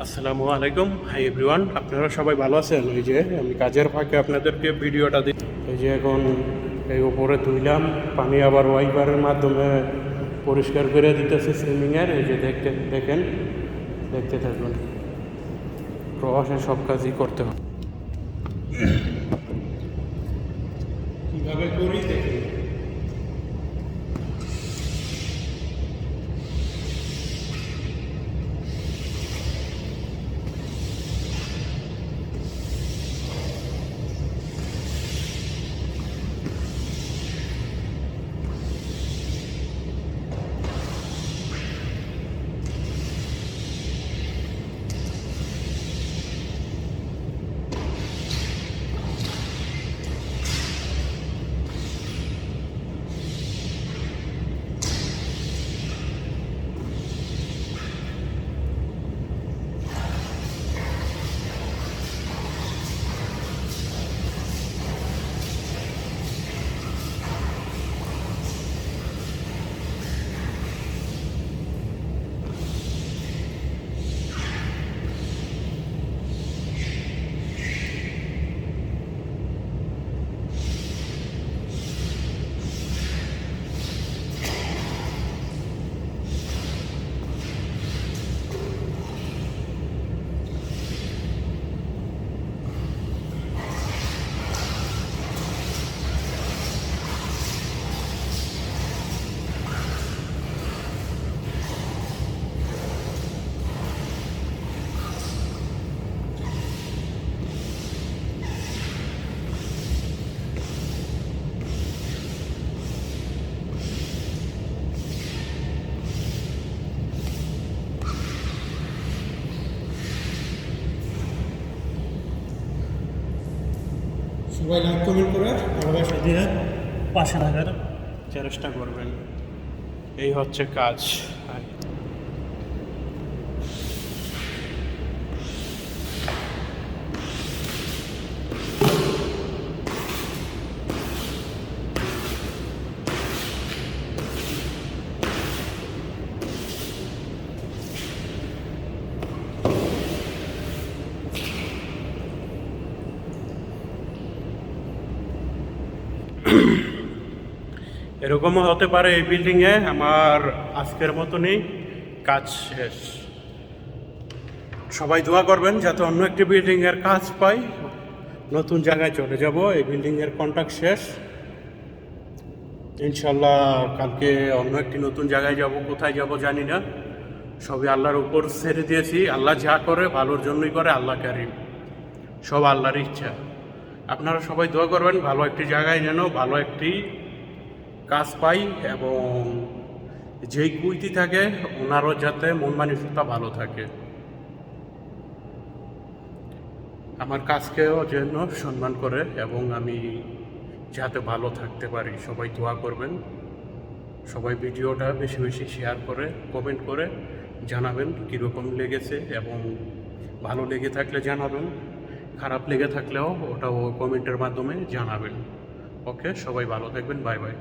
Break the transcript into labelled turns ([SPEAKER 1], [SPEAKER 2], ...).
[SPEAKER 1] আসসালামু আলাইকুম, hi everyone. আপনারা সবাই ভালো আছেন? ওই যে আমি কাজের ফাঁকে আপনাদেরকে ভিডিওটা দিই। এই যে এখন এই উপরে ধুইলাম, পানি আবার ওয়াইপারের মাধ্যমে পরিষ্কার করে দিতেছে সুইমিংয়ের। এই যে দেখতে থাকবেন। প্রবাসে সব কাজই করতে হয়, কীভাবে করি দেখুন। সবাই লাইক কমেন্ট করে ভালোবাসা দিয়ে পাশে থাকার চেষ্টা করবেন। এই হচ্ছে কাজ। এরকমও হতে পারে এই বিল্ডিংয়ে আমার আজকের মতনই কাজ শেষ। সবাই দোয়া করবেন যাতে অন্য একটি বিল্ডিংয়ের কাজ পাই, নতুন জায়গায় চলে যাব। এই বিল্ডিংয়ের কন্ট্রাক্ট শেষ, ইনশাল্লাহ কালকে অন্য একটি নতুন জায়গায় যাব। কোথায় যাব জানি না, সবই আল্লাহর উপর ছেড়ে দিয়েছি। আল্লাহ যা করে ভালোর জন্যই করে, আল্লাহ কারীম, সব আল্লাহর ইচ্ছা। আপনারা সবাই দোয়া করবেন ভালো একটি জায়গায় যেন ভালো একটি কাজ পাই, এবং যেই কুইতি থাকে ওনারও যাতে মন মানসিকতা ভালো থাকে, আমার কাজকেও যেন সম্মান করে এবং আমি যাতে ভালো থাকতে পারি। সবাই দোয়া করবেন। সবাই ভিডিওটা বেশি বেশি শেয়ার করে কমেন্ট করে জানাবেন কীরকম লেগেছে, এবং ভালো লেগে থাকলে জানাবেন, খারাপ লেগে থাকলেও ওটাও কমেন্টের মাধ্যমে জানাবেন। ওকে, সবাই ভালো থাকবেন। Bye bye.